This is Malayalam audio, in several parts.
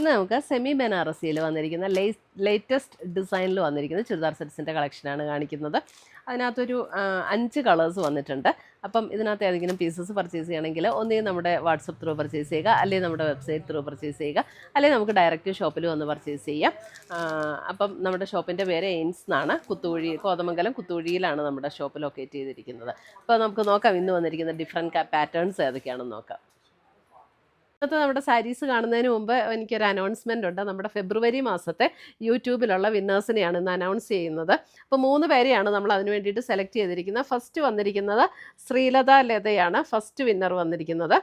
ഇന്ന് നമുക്ക് സെമി ബനാറസിയിൽ വന്നിരിക്കുന്ന ലേറ്റസ്റ്റ് ഡിസൈനിൽ വന്നിരിക്കുന്ന ചുരിദാർ സെറ്റ്സിൻ്റെ കളക്ഷനാണ് കാണിക്കുന്നത്. അതിനകത്തൊരു 5 കളേഴ്സ് വന്നിട്ടുണ്ട്. അപ്പം ഇതിനകത്ത് ഏതെങ്കിലും പീസസ് പർച്ചേസ് ചെയ്യണമെങ്കിൽ ഒന്നുകിൽ നമ്മുടെ വാട്സപ്പ് ത്രൂ പർച്ചേസ് ചെയ്യുക, അല്ലെങ്കിൽ നമ്മുടെ വെബ്സൈറ്റ് ത്രൂ പർച്ചേസ് ചെയ്യുക, അല്ലെങ്കിൽ നമുക്ക് ഡയറക്റ്റ് ഷോപ്പിൽ വന്ന് പർച്ചേസ് ചെയ്യാം. അപ്പം നമ്മുടെ ഷോപ്പിൻ്റെ പേര് എയിൻസ് എന്നാണ്. കോതമംഗലം കുത്തുകുഴിയിലാണ് നമ്മുടെ ഷോപ്പ് ലൊക്കേറ്റ് ചെയ്തിരിക്കുന്നത്. അപ്പോൾ നമുക്ക് നോക്കാം ഇന്ന് വന്നിരിക്കുന്ന ഡിഫറെൻറ്റ് പാറ്റേൺസ് ഏതൊക്കെയാണെന്ന് നോക്കാം. ഇന്നത്തെ നമ്മുടെ സാരീസ് കാണുന്നതിന് മുമ്പ് എനിക്കൊരു അനൗൺസ്മെൻ്റ് ഉണ്ട്. നമ്മുടെ ഫെബ്രുവരി മാസത്തെ യൂട്യൂബിലുള്ള വിന്നേഴ്സിനെയാണ് ഇന്ന് അനൗൺസ് ചെയ്യുന്നത്. അപ്പോൾ 3 പേരെയാണ് നമ്മൾ അതിന് വേണ്ടിയിട്ട് സെലക്ട് ചെയ്തിരിക്കുന്നത്. ഫസ്റ്റ് വന്നിരിക്കുന്നത് ശ്രീലത ലതയാണ് ഫസ്റ്റ് വിന്നർ വന്നിരിക്കുന്നത്.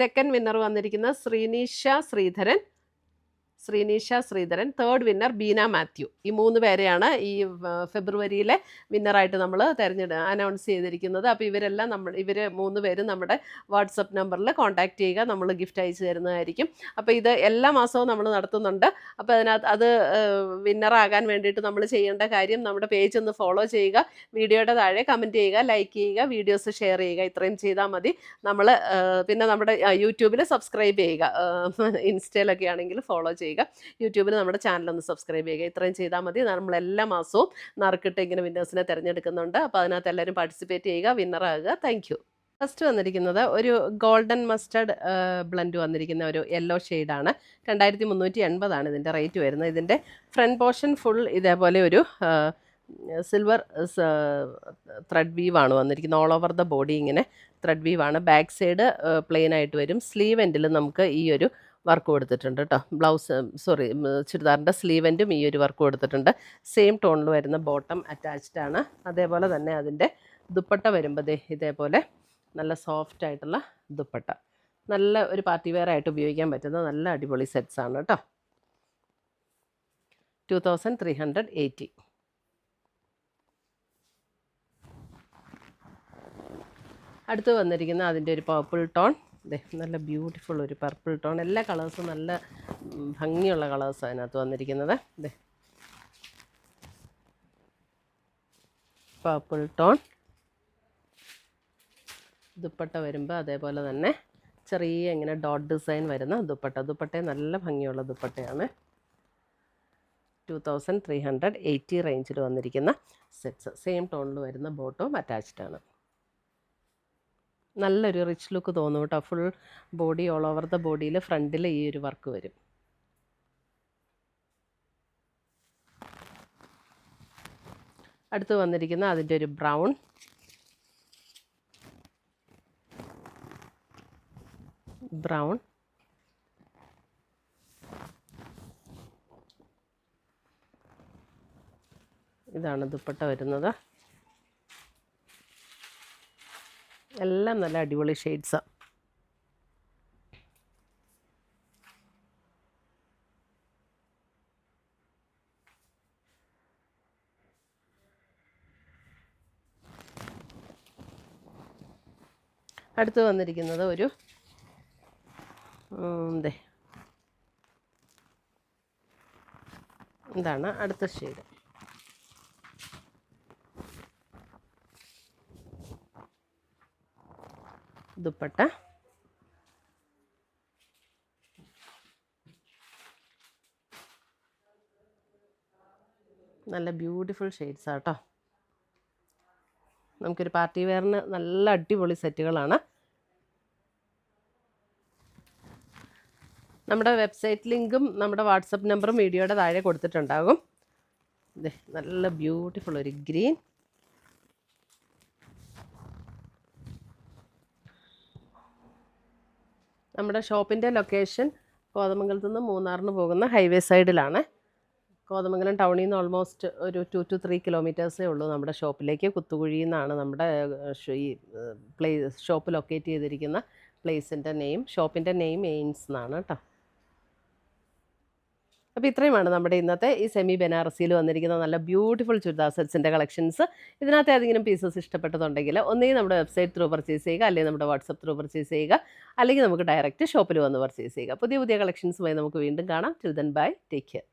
സെക്കൻഡ് വിന്നർ വന്നിരിക്കുന്നത് ശ്രീനീഷ ശ്രീധരൻ. Third winner Beena Mathew. ഈ 3 പേരെയാണ് ഈ ഫെബ്രുവരിയിലെ വിന്നറായിട്ട് നമ്മൾ അനൗൺസ് ചെയ്തിരിക്കുന്നത്. അപ്പോൾ ഇവർ 3 പേരും നമ്മുടെ വാട്സപ്പ് നമ്പറിൽ കോൺടാക്റ്റ് ചെയ്യുക, നമ്മൾ ഗിഫ്റ്റ് അയച്ചു തരുന്നതായിരിക്കും. അപ്പോൾ ഇത് എല്ലാ മാസവും നമ്മൾ നടത്തുന്നുണ്ട്. അപ്പോൾ അത് വിന്നറാകാൻ വേണ്ടിയിട്ട് നമ്മൾ ചെയ്യേണ്ട കാര്യം നമ്മുടെ പേജ് ഒന്ന് ഫോളോ ചെയ്യുക, വീഡിയോയുടെ താഴെ കമൻറ്റ് ചെയ്യുക, ലൈക്ക് ചെയ്യുക, വീഡിയോസ് ഷെയർ ചെയ്യുക. ഇത്രയും ചെയ്താൽ മതി. പിന്നെ നമ്മുടെ യൂട്യൂബിൽ സബ്സ്ക്രൈബ് ചെയ്യുക, ഇൻസ്റ്റയിലൊക്കെ ആണെങ്കിൽ ഫോളോ ചെയ്യുക, യൂട്യൂബിൽ നമ്മുടെ ചാനലൊന്ന് സബ്സ്ക്രൈബ് ചെയ്യുക. ഇത്രയും ചെയ്താൽ മതി. നമ്മൾ എല്ലാ മാസവും നറുക്കിട്ട് ഇങ്ങനെ വിന്നേഴ്സിനെ തിരഞ്ഞെടുക്കുന്നുണ്ട്. അപ്പോൾ അതിനകത്ത് എല്ലാവരും പാർട്ടിസിപ്പേറ്റ് ചെയ്യുക, വിന്നറാകുക. Thank you. ഫസ്റ്റ് വന്നിരിക്കുന്നത് ഒരു ഗോൾഡൻ മസ്റ്റർഡ് ബ്ലെൻഡ് വന്നിരിക്കുന്ന ഒരു യെല്ലോ ഷെയ്ഡാണ്. 2380 ഇതിൻ്റെ റേറ്റ് വരുന്നത്. ഇതിൻ്റെ ഫ്രണ്ട് പോർഷൻ ഫുൾ ഇതേപോലെ ഒരു സിൽവർ ത്രെഡ് വീവാണ് വന്നിരിക്കുന്നത്. ഓൾ ഓവർ ദ ബോഡി ഇങ്ങനെ ത്രെഡ് വീവാണ്. ബാക്ക് സൈഡ് പ്ലെയിൻ ആയിട്ട് വരും. സ്ലീവ് എൻഡിൽ നമുക്ക് ഈ ഒരു വർക്ക് കൊടുത്തിട്ടുണ്ട് കേട്ടോ. ചുരിദാറിൻ്റെ സ്ലീവ് എൻഡും ഈ ഒരു വർക്ക് കൊടുത്തിട്ടുണ്ട്. സെയിം ടോണിൽ വരുന്ന ബോട്ടം അറ്റാച്ച്ഡ് ആണ്. അതേപോലെ തന്നെ അതിൻ്റെ ദുപ്പട്ട വരുമ്പോൾ ഇതേപോലെ നല്ല സോഫ്റ്റ് ആയിട്ടുള്ള ദുപ്പട്ട. നല്ല ഒരു പാർട്ടി വെയർ ആയിട്ട് ഉപയോഗിക്കാൻ പറ്റുന്ന നല്ല അടിപൊളി സെറ്റ്സ് ആണ് കേട്ടോ. 2380. അടുത്ത് വന്നിരിക്കുന്ന അതിൻ്റെ ഒരു പർപ്പിൾ ടോൺ. നല്ല ബ്യൂട്ടിഫുൾ ഒരു പർപ്പിൾ ടോൺ. എല്ലാ കളേഴ്സും നല്ല ഭംഗിയുള്ള കളേഴ്സ് അതിനകത്ത് വന്നിരിക്കുന്നത്. Purple tone. ദുപ്പട്ട വരുമ്പോൾ അതേപോലെ തന്നെ ചെറിയ ഇങ്ങനെ ഡോട്ട് ഡിസൈൻ വരുന്ന ദുപ്പട്ട നല്ല ഭംഗിയുള്ള ദുപ്പട്ടയാണ്. 2380 റേഞ്ചിൽ വന്നിരിക്കുന്ന സെറ്റ്സ്. സെയിം ടോണിൽ വരുന്ന ബോട്ടവും അറ്റാച്ച്ഡ് ആണ്. നല്ലൊരു റിച്ച് ലുക്ക് തോന്നും കേട്ടോ. Full body all over the ബോഡിയിൽ ഫ്രണ്ടിൽ ഈ ഒരു വർക്ക് വരും. അടുത്ത് വന്നിരിക്കുന്ന അതിൻ്റെ ഒരു ബ്രൗൺ. ഇതാണ് ദുപ്പട്ട വരുന്നത്. എല്ലാം നല്ല അടിപൊളി ഷെയ്ഡ്സാണ്. അടുത്ത് വന്നിരിക്കുന്നത് ഒരു ഇതാണ് അടുത്ത ഷെയ്ഡ്. ദുപ്പട്ട. നല്ല ബ്യൂട്ടിഫുൾ ഷെയ്ഡ്സ് ആട്ടോ. നമുക്കൊരു പാർട്ടി വെയറിന് നല്ല അടിപൊളി സെറ്റുകളാണ്. നമ്മുടെ വെബ്സൈറ്റ് ലിങ്കും നമ്മുടെ വാട്സപ്പ് നമ്പറും വീഡിയോയുടെ താഴെ കൊടുത്തിട്ടുണ്ടാകും. നല്ല ബ്യൂട്ടിഫുൾ ഒരു ഗ്രീൻ. നമ്മുടെ ഷോപ്പിൻ്റെ ലൊക്കേഷൻ കോതമംഗലത്ത് നിന്ന് മൂന്നാറിന് പോകുന്ന ഹൈവേ സൈഡിലാണ്. കോതമംഗലം ടൗണിൽ നിന്ന് ഓൾമോസ്റ്റ് ഒരു 2 to 3 കിലോമീറ്റേഴ്സേ ഉള്ളൂ നമ്മുടെ ഷോപ്പിലേക്ക്. കുത്തുകുഴിയിൽ നിന്നാണ് നമ്മുടെ ഈ ഷോപ്പ് ലൊക്കേറ്റ് ചെയ്തിരിക്കുന്ന പ്ലേസിൻ്റെ നെയിം. ഷോപ്പിൻ്റെ നെയിം എയിൻസ് എന്നാണ് കേട്ടോ. അപ്പോൾ ഇത്രയുമാണ് നമ്മുടെ ഇന്നത്തെ ഈ സെമി ബനാറസിയിൽ വന്നിരിക്കുന്ന നല്ല ബ്യൂട്ടിഫുൾ ചുരിദാർ സെറ്റ്സിൻ്റെ കളക്ഷൻസ്. ഇതിനകത്ത് ഏതെങ്കിലും പീസസ് ഇഷ്ടപ്പെട്ടതുണ്ടെങ്കിൽ ഒന്നുകിൽ നമ്മുടെ വെബ്സൈറ്റ് ത്രൂ പർച്ചേസ് ചെയ്യുക, അല്ലെങ്കിൽ നമ്മുടെ വാട്സപ്പ് ത്രൂ പർച്ചേസ് ചെയ്യുക, അല്ലെങ്കിൽ നമുക്ക് ഡയറക്റ്റ് ഷോപ്പിൽ വന്ന് പർച്ചേസ് ചെയ്യുക. പുതിയ കളക്ഷൻസുമായി നമുക്ക് വീണ്ടും കാണാം. Till then bye, take care.